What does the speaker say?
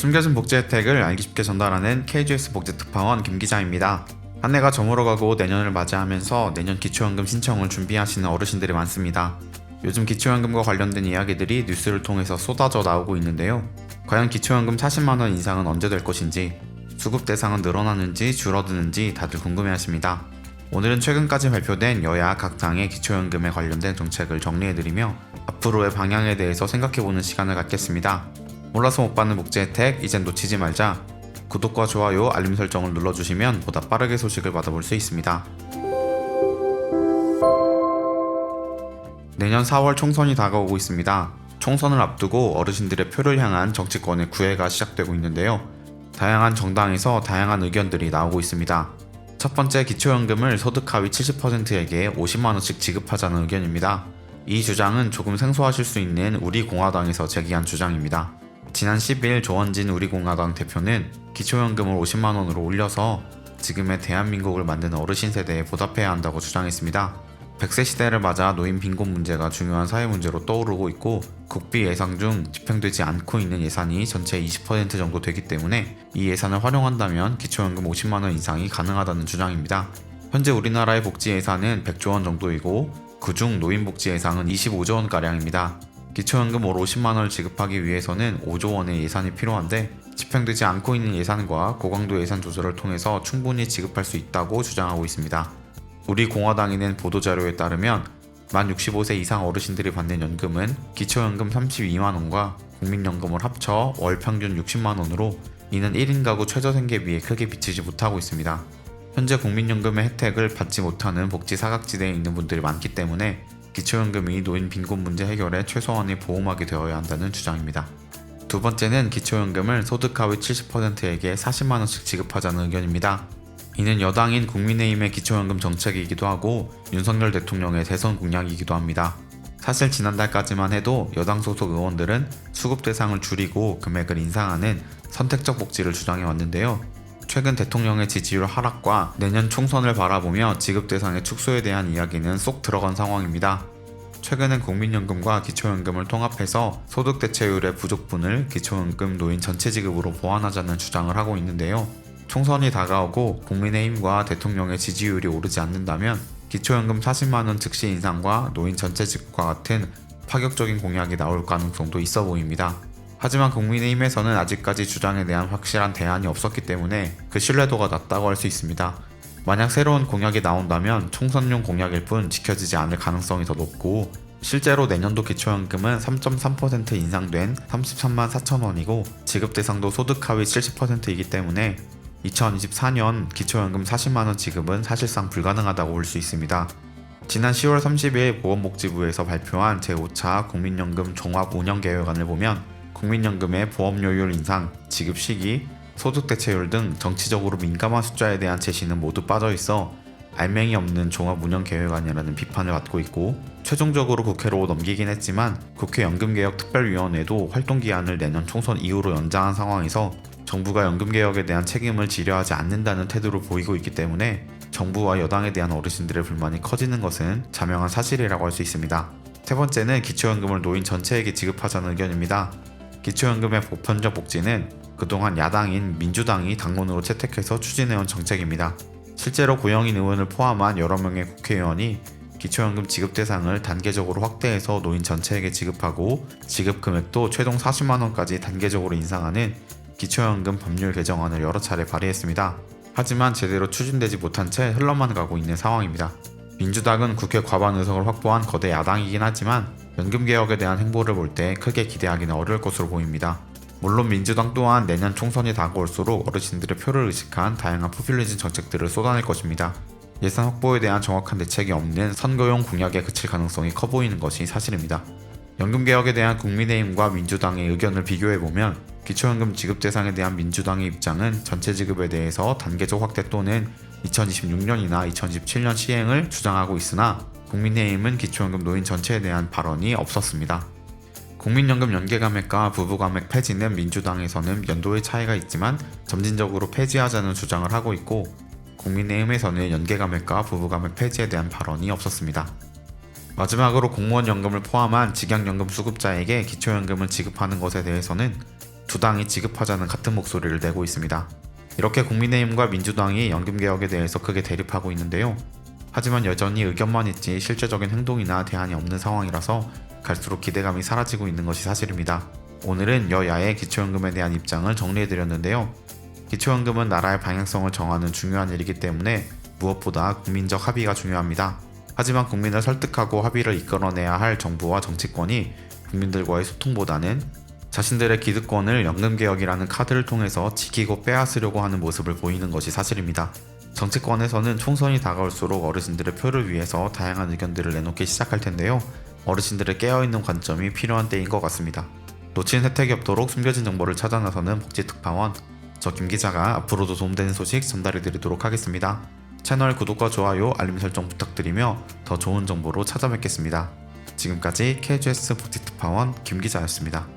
숨겨진 복지 혜택을 알기 쉽게 전달하는 KGS 복지 특파원 김 기자입니다. 한 해가 저물어가고 내년을 맞이하면서 내년 기초연금 신청을 준비하시는 어르신들이 많습니다. 요즘 기초연금과 관련된 이야기들이 뉴스를 통해서 쏟아져 나오고 있는데요. 과연 기초연금 40만원 인상은 언제 될 것인지, 수급 대상은 늘어나는지 줄어드는지 다들 궁금해하십니다. 오늘은 최근까지 발표된 여야 각 당의 기초연금에 관련된 정책을 정리해드리며 앞으로의 방향에 대해서 생각해보는 시간을 갖겠습니다. 몰라서 못 받는 복지 혜택, 이젠 놓치지 말자. 구독과 좋아요, 알림 설정을 눌러주시면 보다 빠르게 소식을 받아볼 수 있습니다. 내년 4월 총선이 다가오고 있습니다. 총선을 앞두고 어르신들의 표를 향한 정치권의 구애가 시작되고 있는데요. 다양한 정당에서 다양한 의견들이 나오고 있습니다. 첫 번째, 기초연금을 소득 하위 70%에게 50만원씩 지급하자는 의견입니다. 이 주장은 조금 생소하실 수 있는 우리공화당에서 제기한 주장입니다. 지난 10일 조원진 우리공화당 대표는 기초연금을 50만원으로 올려서 지금의 대한민국을 만드는 어르신 세대에 보답해야 한다고 주장했습니다. 100세 시대를 맞아 노인 빈곤 문제가 중요한 사회 문제로 떠오르고 있고, 국비 예산 중 집행되지 않고 있는 예산이 전체의 20% 정도 되기 때문에 이 예산을 활용한다면 기초연금 50만원 이상이 가능하다는 주장입니다. 현재 우리나라의 복지 예산은 100조 원 정도이고, 그중 노인 복지 예산은 25조 원가량입니다. 기초연금 올 50만원을 지급하기 위해서는 5조 원의 예산이 필요한데, 집행되지 않고 있는 예산과 고강도 예산 조절을 통해서 충분히 지급할 수 있다고 주장하고 있습니다. 우리 공화당이 낸 보도자료에 따르면 만 65세 이상 어르신들이 받는 연금은 기초연금 32만원과 국민연금을 합쳐 월 평균 60만원으로 이는 1인 가구 최저생계비에 크게 미치지 못하고 있습니다. 현재 국민연금의 혜택을 받지 못하는 복지 사각지대에 있는 분들이 많기 때문에 기초연금이 노인 빈곤 문제 해결에 최소한의 보호막이 되어야 한다는 주장입니다. 두 번째는 기초연금을 소득 하위 70%에게 40만원씩 지급하자는 의견입니다. 이는 여당인 국민의힘의 기초연금 정책이기도 하고 윤석열 대통령의 대선 공약이기도 합니다. 사실 지난달까지만 해도 여당 소속 의원들은 수급 대상을 줄이고 금액을 인상하는 선택적 복지를 주장해 왔는데요. 최근 대통령의 지지율 하락과 내년 총선을 바라보며 지급 대상의 축소에 대한 이야기는 쏙 들어간 상황입니다. 최근엔 국민연금과 기초연금을 통합해서 소득 대체율의 부족분을 기초연금 노인 전체 지급으로 보완하자는 주장을 하고 있는데요. 총선이 다가오고 국민의힘과 대통령의 지지율이 오르지 않는다면 기초연금 40만원 즉시 인상과 노인 전체 지급과 같은 파격적인 공약이 나올 가능성도 있어 보입니다. 하지만 국민의힘에서는 아직까지 주장에 대한 확실한 대안이 없었기 때문에 그 신뢰도가 낮다고 할 수 있습니다. 만약 새로운 공약이 나온다면 총선용 공약일 뿐 지켜지지 않을 가능성이 더 높고, 실제로 내년도 기초연금은 3.3% 인상된 33만 4천원이고 지급 대상도 소득 하위 70%이기 때문에 2024년 기초연금 40만원 지급은 사실상 불가능하다고 볼 수 있습니다. 지난 10월 30일 보건복지부에서 발표한 제5차 국민연금 종합운영계획안을 보면 국민연금의 보험료율 인상, 지급 시기, 소득 대체율 등 정치적으로 민감한 숫자에 대한 제시는 모두 빠져있어 알맹이 없는 종합운영계획안이라는 비판을 받고 있고, 최종적으로 국회로 넘기긴 했지만 국회 연금개혁특별위원회도 활동기한을 내년 총선 이후로 연장한 상황에서 정부가 연금개혁에 대한 책임을 지려하지 않는다는 태도를 보이고 있기 때문에 정부와 여당에 대한 어르신들의 불만이 커지는 것은 자명한 사실이라고 할 수 있습니다. 세 번째는 기초연금을 노인 전체에게 지급하자는 의견입니다. 기초연금의 보편적 복지는 그동안 야당인 민주당이 당론으로 채택해서 추진해온 정책입니다. 실제로 고영인 의원을 포함한 여러 명의 국회의원이 기초연금 지급 대상을 단계적으로 확대해서 노인 전체에게 지급하고 지급 금액도 최종 40만원까지 단계적으로 인상하는 기초연금 법률 개정안을 여러 차례 발의했습니다. 하지만 제대로 추진되지 못한 채 흘러만 가고 있는 상황입니다. 민주당은 국회 과반 의석을 확보한 거대 야당이긴 하지만 연금개혁에 대한 행보를 볼 때 크게 기대하기는 어려울 것으로 보입니다. 물론 민주당 또한 내년 총선이 다가올수록 어르신들의 표를 의식한 다양한 포퓰리즘 정책들을 쏟아낼 것입니다. 예산 확보에 대한 정확한 대책이 없는 선거용 공약에 그칠 가능성이 커 보이는 것이 사실입니다. 연금개혁에 대한 국민의힘과 민주당의 의견을 비교해보면 기초연금 지급 대상에 대한 민주당의 입장은 전체 지급에 대해서 단계적 확대 또는 2026년이나 2027년 시행을 주장하고 있으나, 국민의힘은 기초연금 노인 전체에 대한 발언이 없었습니다. 국민연금 연계감액과 부부감액 폐지는 민주당에서는 연도의 차이가 있지만 점진적으로 폐지하자는 주장을 하고 있고, 국민의힘에서는 연계감액과 부부감액 폐지에 대한 발언이 없었습니다. 마지막으로 공무원 연금을 포함한 직영연금 수급자에게 기초연금을 지급하는 것에 대해서는 두 당이 지급하자는 같은 목소리를 내고 있습니다. 이렇게 국민의힘과 민주당이 연금개혁에 대해서 크게 대립하고 있는데요. 하지만 여전히 의견만 있지 실제적인 행동이나 대안이 없는 상황이라서 갈수록 기대감이 사라지고 있는 것이 사실입니다. 오늘은 여야의 기초연금에 대한 입장을 정리해드렸는데요. 기초연금은 나라의 방향성을 정하는 중요한 일이기 때문에 무엇보다 국민적 합의가 중요합니다. 하지만 국민을 설득하고 합의를 이끌어내야 할 정부와 정치권이 국민들과의 소통보다는 자신들의 기득권을 연금개혁이라는 카드를 통해서 지키고 빼앗으려고 하는 모습을 보이는 것이 사실입니다. 정치권에서는 총선이 다가올수록 어르신들의 표를 위해서 다양한 의견들을 내놓기 시작할 텐데요. 어르신들의 깨어있는 관점이 필요한 때인 것 같습니다. 놓친 혜택이 없도록 숨겨진 정보를 찾아 나서는 복지특파원, 저 김기자가 앞으로도 도움되는 소식 전달해드리도록 하겠습니다. 채널 구독과 좋아요, 알림 설정 부탁드리며 더 좋은 정보로 찾아뵙겠습니다. 지금까지 KGS 복지특파원 김기자였습니다.